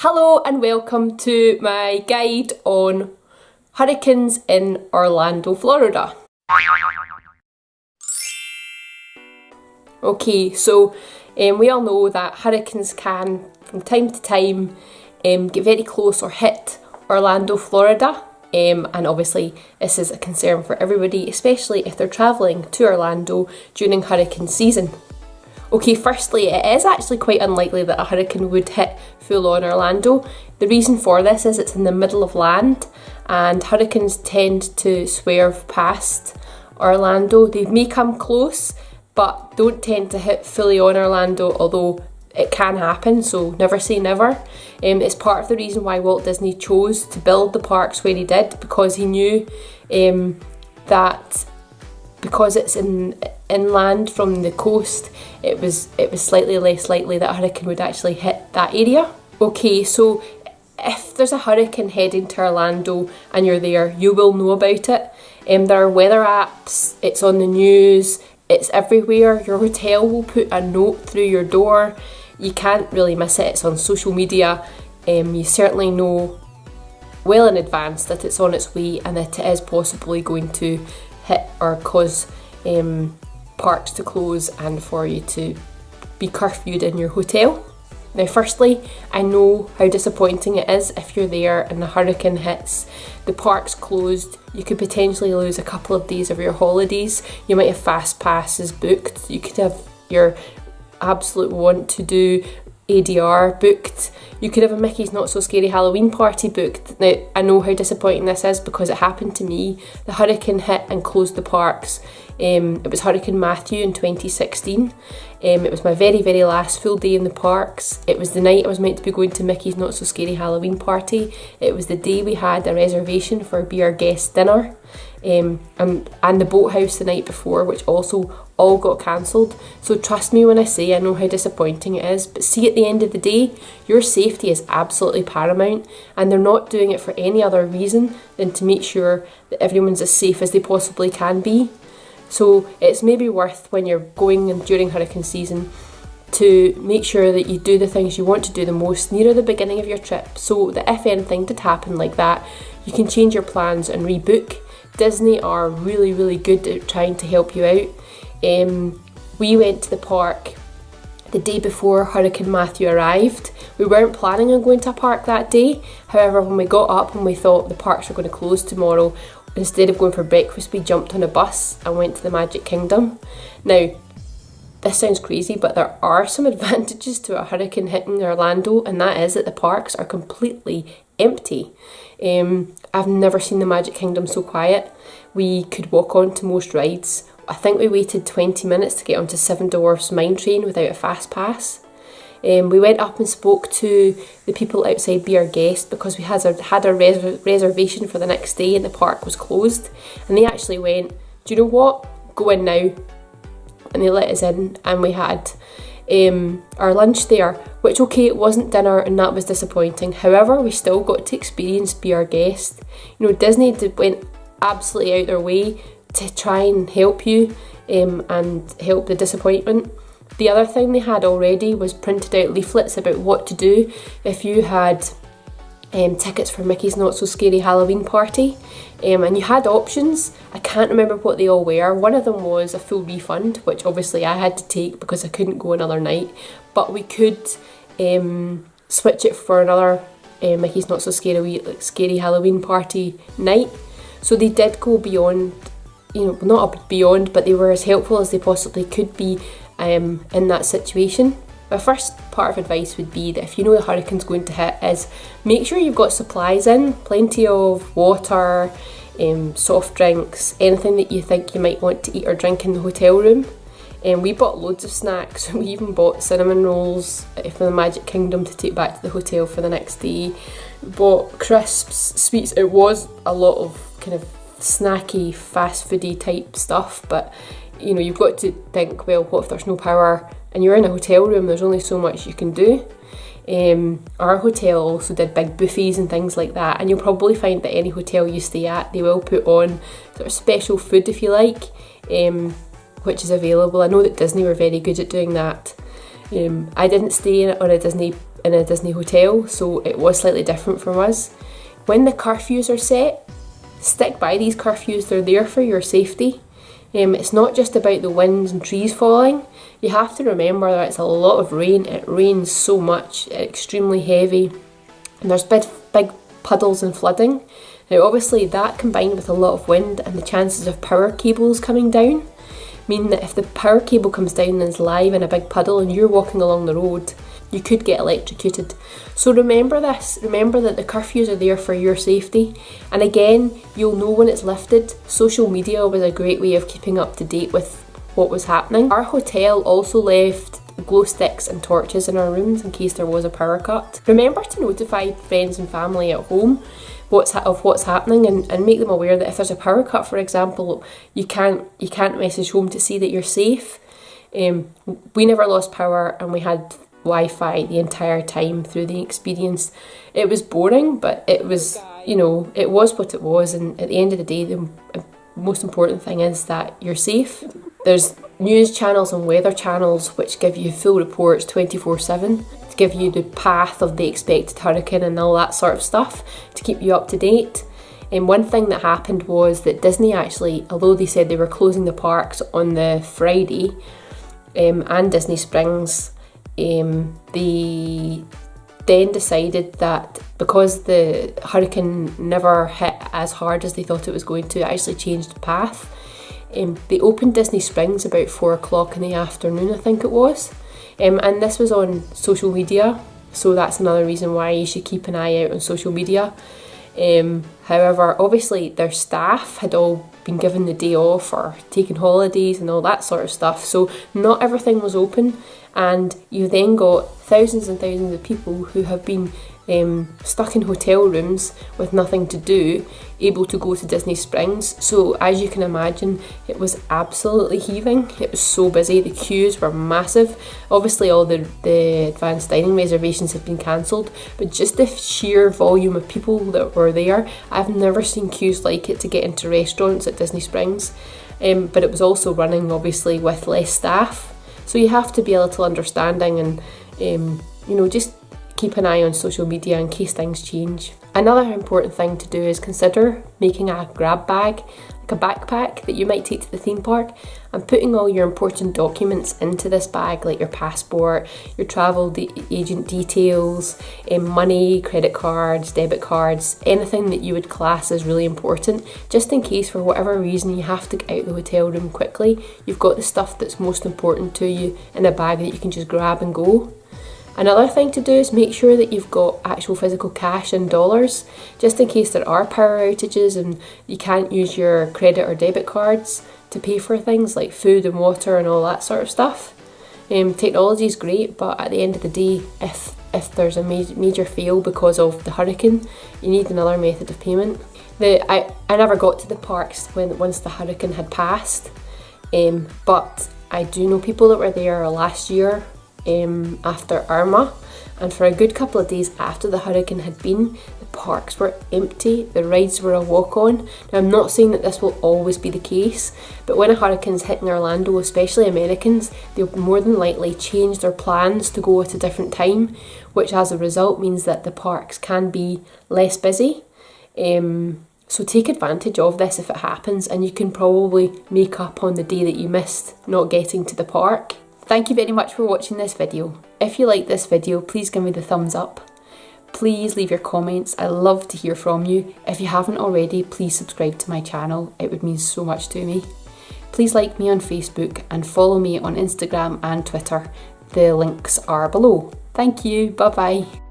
Hello and welcome to my guide on hurricanes in Orlando, Florida. Okay, so we all know that hurricanes can, from time to time, get very close or hit Orlando, Florida. And obviously this is a concern for everybody, especially if they're travelling to Orlando during hurricane season. Okay, firstly, it is actually quite unlikely that a hurricane would hit full-on Orlando. The reason for this is it's in the middle of land and hurricanes tend to swerve past Orlando. They may come close, but don't tend to hit fully on Orlando, although it can happen, so never say never. It's part of the reason why Walt Disney chose to build the parks where he did, because he knew that because it's inland from the coast, it was slightly less likely that a hurricane would actually hit that area. Okay, so if there's a hurricane heading to Orlando and you're there, you will know about it. There are weather apps, it's on the news, it's everywhere. Your hotel will put a note through your door. You can't really miss it, it's on social media. You certainly know well in advance that it's on its way and that it is possibly going to hit or cause parks to close and for you to be curfewed in your hotel. Now firstly, I know how disappointing it is if you're there and the hurricane hits, the park's closed, you could potentially lose a couple of days of your holidays. You might have fast passes booked, you could have your absolute want to do ADR booked, you could have a Mickey's Not So Scary Halloween party booked. Now I know how disappointing this is because it happened to me. The hurricane hit and closed the parks. It was Hurricane Matthew in 2016. It was my very last full day in the parks. It was the night I was meant to be going to Mickey's Not So Scary Halloween party. It was the day we had a reservation for Be Our Guest dinner. And the boathouse the night before, which also all got cancelled. So trust me when I say I know how disappointing it is, but see, at the end of the day, your safety is absolutely paramount, and they're not doing it for any other reason than to make sure that everyone's as safe as they possibly can be. So it's maybe worth, when you're going in during hurricane season, to make sure that you do the things you want to do the most nearer the beginning of your trip, so that if anything did happen like that, you can change your plans and rebook. Disney are really good at trying to help you out. We went to the park the day before Hurricane Matthew arrived. We weren't planning on going to a park that day. However, when we got up and we thought the parks were going to close tomorrow, instead of going for breakfast, we jumped on a bus and went to the Magic Kingdom. Now, this sounds crazy, but there are some advantages to a hurricane hitting Orlando, and that is that the parks are completely empty. I've never seen the Magic Kingdom so quiet. We could walk on to most rides. I think we waited 20 minutes to get onto Seven Dwarfs Mine Train without a fast pass. We went up and spoke to the people outside Be Our Guest because we had a reservation for the next day and the park was closed. And they actually went, do you know what? Go in now. And they let us in, and we had our lunch there, which, okay, it wasn't dinner and that was disappointing. However, we still got to experience Be Our Guest. You know, Disney went absolutely out their way to try and help you and help the disappointment. The other thing they had already was printed out leaflets about what to do if you had tickets for Mickey's Not So Scary Halloween party, and you had options. I can't remember what they all were. One of them was a full refund, which obviously I had to take because I couldn't go another night, but we could switch it for another Mickey's Not So Scary Halloween party night. So they did go beyond, you know, not beyond, but they were as helpful as they possibly could be in that situation. My first part of advice would be that if you know the hurricane's going to hit, is make sure you've got supplies in, plenty of water, soft drinks, anything that you think you might want to eat or drink in the hotel room. We bought loads of snacks. We even bought cinnamon rolls from the Magic Kingdom to take back to the hotel for the next day. We bought crisps, sweets. It was a lot of kind of snacky, fast foody type stuff, but you know, you've got to think, well, what if there's no power and you're in a hotel room? There's only so much you can do. Our hotel also did big buffets and things like that, and you'll probably find that any hotel you stay at, they will put on sort of special food, if you like, which is available. I know that Disney were very good at doing that. I didn't stay on a Disney in a Disney hotel, so it was slightly different from us. When the curfews are set, stick by these curfews, they're there for your safety. It's not just about the winds and trees falling. You have to remember that it's a lot of rain. It rains so much, extremely heavy, and there's big puddles and flooding. Now obviously that combined with a lot of wind and the chances of power cables coming down mean that if the power cable comes down and is live in a big puddle and you're walking along the road, you could get electrocuted. So remember this, remember that the curfews are there for your safety. And again, you'll know when it's lifted. Social media was a great way of keeping up to date with what was happening. Our hotel also left glow sticks and torches in our rooms in case there was a power cut. Remember to notify friends and family at home of what's happening, and make them aware that if there's a power cut, for example, you can't message home to see that you're safe. We never lost power and we had Wi-Fi the entire time through the experience. It was boring, but it was, you know, it was what it was, and at the end of the day, the most important thing is that you're safe. There's news channels and weather channels which give you full reports 24/7 to give you the path of the expected hurricane and all that sort of stuff to keep you up to date. And one thing that happened was that Disney actually, although they said they were closing the parks on the Friday, and Disney Springs, they then decided that because the hurricane never hit as hard as they thought it was going to, it actually changed path. They opened Disney Springs about 4 o'clock in the afternoon, I think it was, and this was on social media, so that's another reason why you should keep an eye out on social media. However, obviously their staff had all been given the day off or taken holidays and all that sort of stuff, so not everything was open, and you then got thousands and thousands of people who have been stuck in hotel rooms with nothing to do, able to go to Disney Springs. So as you can imagine, it was absolutely heaving. It was so busy, the queues were massive. Obviously all the advanced dining reservations had been cancelled, but just the sheer volume of people that were there, I've never seen queues like it to get into restaurants at Disney Springs. But it was also running obviously with less staff, so you have to be a little understanding and you know, just keep an eye on social media in case things change. Another important thing to do is consider making a grab bag, like a backpack that you might take to the theme park, and putting all your important documents into this bag, like your passport, your travel agent details, money, credit cards, debit cards, anything that you would class as really important, just in case for whatever reason you have to get out of the hotel room quickly. You've got the stuff that's most important to you in a bag that you can just grab and go. Another thing to do is make sure that you've got actual physical cash in dollars, just in case there are power outages and you can't use your credit or debit cards to pay for things like food and water and all that sort of stuff. Technology is great, but at the end of the day, if there's a major fail because of the hurricane, you need another method of payment. I never got to the parks once the hurricane had passed, but I do know people that were there last year after Irma, and for a good couple of days after the hurricane had been, the parks were empty, the rides were a walk on. Now I'm not saying that this will always be the case, but when a hurricane's hitting Orlando, especially Americans, they'll more than likely change their plans to go at a different time, which as a result means that the parks can be less busy. So take advantage of this if it happens, and you can probably make up on the day that you missed not getting to the park. Thank you very much for watching this video. If you like this video, please give me the thumbs up. Please leave your comments. I love to hear from you. If you haven't already, please subscribe to my channel. It would mean so much to me. Please like me on Facebook and follow me on Instagram and Twitter. The links are below. Thank you. Bye bye.